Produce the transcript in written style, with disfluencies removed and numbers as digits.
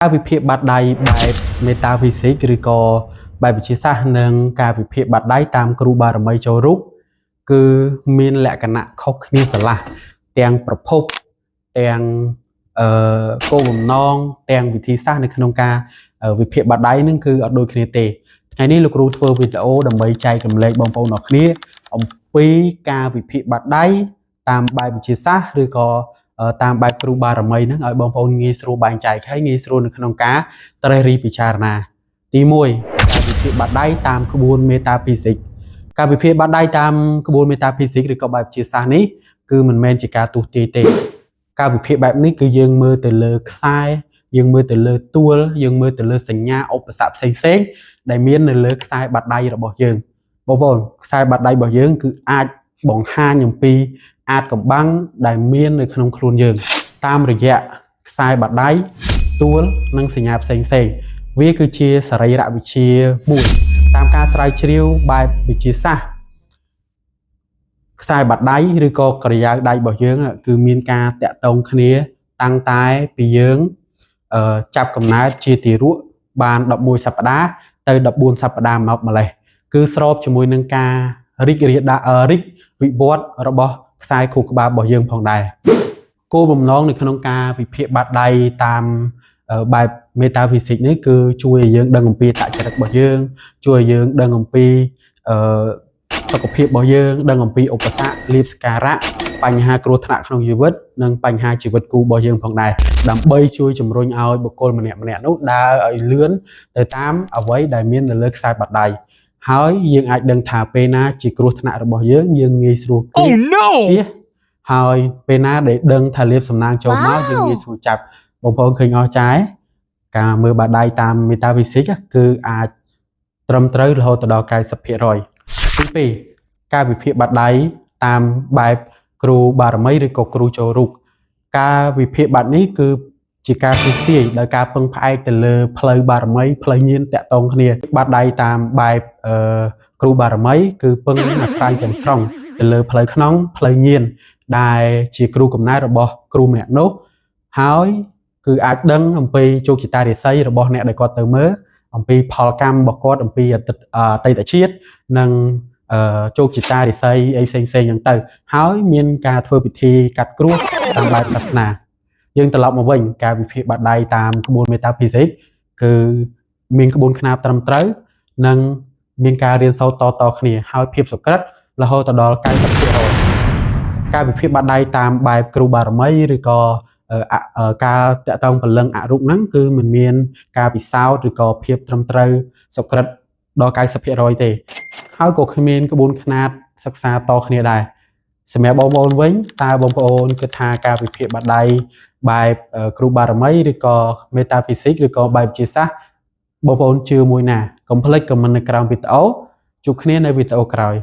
Các vị phía bát đáy bài metaphysicsឬក៏បែបវិទ្យាសាស្ត្រនិងការវិភាគបាត់ដៃតាមគ្រូបារមីចូលរូបគឺមានលក្ខណៈខុសគ្នាស្រឡះទាំងប្រភពទាំងគោលបំណងទាំងវិធីសាស្ត្រនៅក្នុងការវិភាគបាត់ដៃនឹងគឺអត់ដូចគ្នាទេថ្ងៃនេះលោកគ្រូធ្វើវីដេអូដើម្បីចែករំលែកបងប្អូនអរគ្នាអំពីការវិភាគបាត់ដៃតាមបែបវិទ្យាសាស្ត្រឬក៏តាមបែបគ្រូបារមីហ្នឹងឲ្យបងប្អូនងាយស្រួលបែងចែកហើយងាយស្រួលនៅក្នុងការត្រិះរិះពិចារណាទី1ការវិភាគបាត់ដៃតាមក្បួន Metaphysics ការវិភាគបាត់ដៃតាមក្បួន Metaphysics ឬក៏បែបវិទ្យាសាស្ត្រនេះគឺមិនមែនជាការទូទាយទេការវិភាគបែបនេះគឺយើងមើលទៅលើខ្សែយើងមើលទៅលើទួលយើងមើលទៅលើសញ្ញាឧបសគ្គផ្សេងៗដែលមាននៅលើខ្សែបាត់ដៃរបស់យើងបងប្អូនខ្សែបាត់ដៃរបស់យើងគឺអាចបង្ហាញអំពីអាចកំបាំងដែលមាននៅក្នុងខ្លួនយើងតាមរយៈខ្សែបាត់ដៃទួលនិងសញ្ញាផ្សេងៗវាគឺជាសរីរវិទ្យាមួយតាមការស្រាវជ្រាវបែបវិទ្យាសាស្ត្រខ្សែបាត់ដៃឬក៏ក្រយ៉ាវដៃរបស់យើងគឺមានការតាក់ទងគ្នាតាំងតែពីយើងចាប់កំណើតជាទារកបាន11សប្តាហ៍ទៅ14សប្តាហ៍មកម្លេះគឺស្របជាមួយនឹងការរីកវិវត្តរបស់ខ្សែខួរក្បាលរបស់យើងផងដែរគោលបំណងនៅក្នុងការវិភាគបាត់ដៃតាមបែប Metaphysics នេះគឺជួយឲ្យយើងដឹងអំពីតចរិតរបស់យើងជួយឲ្យយើងដឹងអំពីសុខភាពរបស់យើងដឹងអំពីឧបសគ្គលាភសក្ការៈបញ្ហាគ្រោះថ្នាក់ក្នុងជីវិតនិងបញ្ហាជីវិតគូរបស់យើងផងដែរដើម្បីជួយជំរុញឲ្យបុគ្គលម្នាក់ៗនោះដើរឲ្យលឿនទៅតាមអ្វីដែលមាននៅលើខ្សែបាត់ដៃហើយយើងអាចដឹងថាពេលណាជាគ្រោះថ្នាក់របស់យើងងាយស្រួលហើយពេលណាដែលដឹងថាលាភសំណាងចូលមកយើងងាយស្រួលចាប់បងប្អូនឃើញអស់ចា៎ការមើលបាត់ដៃតាម Metaphysics គឺអាចត្រឹមត្រូវរហូតដល់ 90% ទី2ការវិភាគបាត់ដៃតាមបែបគ្រូបារមីឬក៏គ្រូចូលរូបការវិភាគបាត់នេះគឺជាការទស្សទាយដោយការពឹងផ្អែកទៅលើផ្លូវបារមីផ្លូវញាណតាក់ទងគ្នាបាត់ដៃតាមបែបគ្រូបារមីគឺពឹងអាស្រ័យទាំងស្រុងទៅលើផ្លូវក្នុងផ្លូវញាណដែលជាគ្រូកំណែរបស់គ្រូម្នាក់នោះហើយគឺអាចដឹងអំពីជោគជតារាសីរបស់អ្នកដែលគាត់ទៅមើលអំពីផលកម្មរបស់គាត់អំពីអតីតជាតិនិងជោគជតារាសីអីផ្សេងៗហ្នឹងទៅហើយមានការធ្វើពិធីកាត់គ្រោះតាមបែបសាសនាយើងត្រឡប់មកវិញការវិភាគបាត់ដៃតាមក្បួន Metaphysics គឺមានក្បួនខ្នាតត្រឹមត្រូវនិងមានការរៀនសូត្រតគ្នាហើយភាពសុក្រិតរហូតដល់ 90% ការវិភាគបាត់ដៃតាមបែបគ្រូបារមីឬក៏ការតាក់ទងពលឹងអរូបហ្នឹងគឺមិនមានការពិសោធន៍ឬក៏ភាពត្រឹមត្រូវសុក្រិតដល់ 90% ទេហើយក៏គ្មានក្បួនខ្នាតសិក្សាតគ្នាដែរសម្រាប់បងប្អូនវិញតើបងប្អូនគិតថាការវិភាគបាត់ដៃបែបគ្រូបារមីឬក៏ Metaphysics ឬក៏បែបវិទ្យាសាស្ត្របងប្អូនជឿមួយណាកុំភ្លេចខមមិននៅក្រោមវីដេអូជួបគ្នានៅវីដេអូក្រោយ